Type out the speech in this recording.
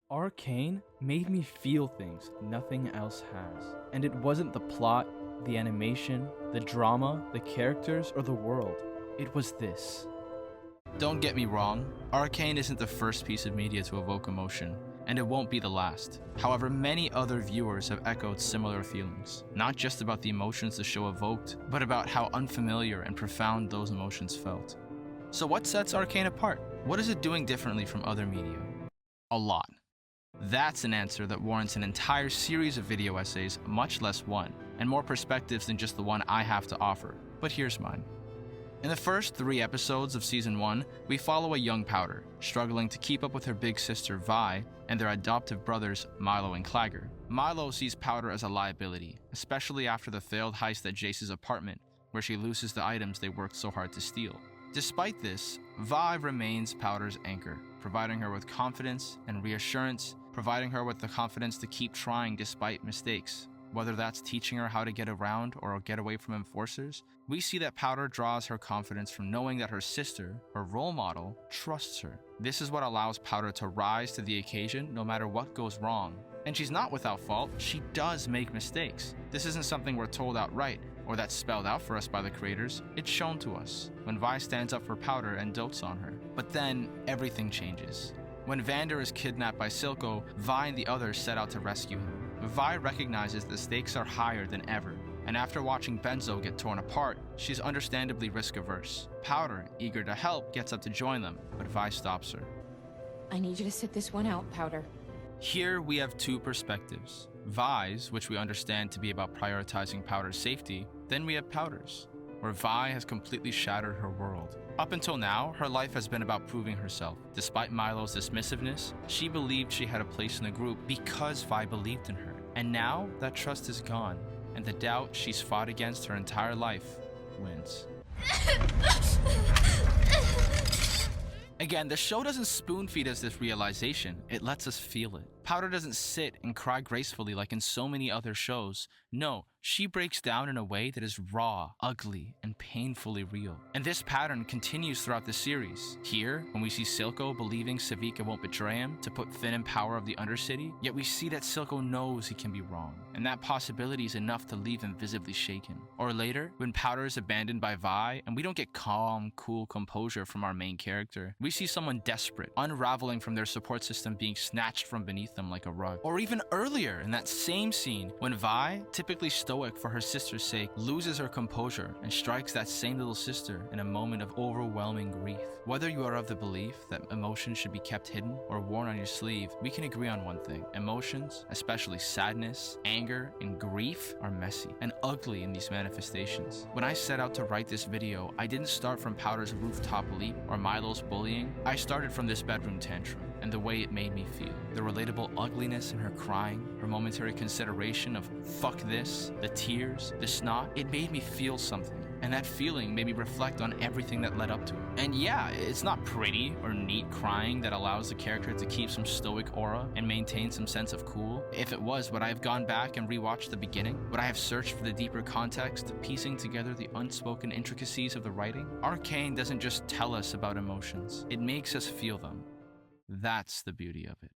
Arcane made me feel things nothing else has. And it wasn't the plot, the animation, the drama, the characters, or the world. It was this. Don't get me wrong, Arcane isn't the first piece of media to evoke emotion, and it won't be the last. However, many other viewers have echoed similar feelings, not just about the emotions the show evoked, but about how unfamiliar and profound those emotions felt. So what sets Arcane apart? What is it doing differently from other media? A lot. That's an answer that warrants an entire series of video essays, much less one, and more perspectives than just the one I have to offer. But here's mine. In the first 3 episodes of Season 1, we follow a young Powder, struggling to keep up with her big sister Vi and their adoptive brothers Milo and Clagger. Milo sees Powder as a liability, especially after the failed heist at Jace's apartment, where she loses the items they worked so hard to steal. Despite this, Vi remains Powder's anchor, providing her with confidence and reassurance, providing her with the confidence to keep trying despite mistakes. Whether that's teaching her how to get around or get away from enforcers, we see that Powder draws her confidence from knowing that her sister, her role model, trusts her. This is what allows Powder to rise to the occasion no matter what goes wrong. And she's not without fault, she does make mistakes. This isn't something we're told outright, or that's spelled out for us by the creators. It's shown to us, when Vi stands up for Powder and dotes on her. But then, everything changes. When Vander is kidnapped by Silco, Vi and the others set out to rescue him. Vi recognizes the stakes are higher than ever, and after watching Benzo get torn apart, she's understandably risk-averse. Powder, eager to help, gets up to join them, but Vi stops her. I need you to sit this one out, Powder. Here we have 2 perspectives. Vi's, which we understand to be about prioritizing Powder's safety, then we have Powder's, where Vi has completely shattered her world. Up until now, her life has been about proving herself. Despite Milo's dismissiveness, she believed she had a place in the group because Vi believed in her. And now, that trust is gone, and the doubt she's fought against her entire life wins. Again, the show doesn't spoon-feed us this realization, it lets us feel it. Powder doesn't sit and cry gracefully like in so many other shows. No, she breaks down in a way that is raw, ugly, and painfully real. And this pattern continues throughout the series. Here, when we see Silco believing Savika won't betray him to put Finn in power of the Undercity, yet we see that Silco knows he can be wrong, and that possibility is enough to leave him visibly shaken. Or later, when Powder is abandoned by Vi, and we don't get calm, cool composure from our main character, we see someone desperate, unraveling from their support system being snatched from beneath them like a rug. Or even earlier, in that same scene, when Vi, typically stoic for her sister's sake, loses her composure and strikes that same little sister in a moment of overwhelming grief. Whether you are of the belief that emotions should be kept hidden or worn on your sleeve, we can agree on one thing. Emotions, especially sadness, anger, and grief, are messy and ugly in these manifestations. When I set out to write this video, I didn't start from Powder's rooftop leap or Milo's bullying. I started from this bedroom tantrum and the way it made me feel. The relatable ugliness in her crying, her momentary consideration of fuck this, the tears, the snot, it made me feel something. And that feeling made me reflect on everything that led up to it. And yeah, it's not pretty or neat crying that allows the character to keep some stoic aura and maintain some sense of cool. If it was, would I have gone back and rewatched the beginning? Would I have searched for the deeper context, piecing together the unspoken intricacies of the writing? Arcane doesn't just tell us about emotions, it makes us feel them. That's the beauty of it.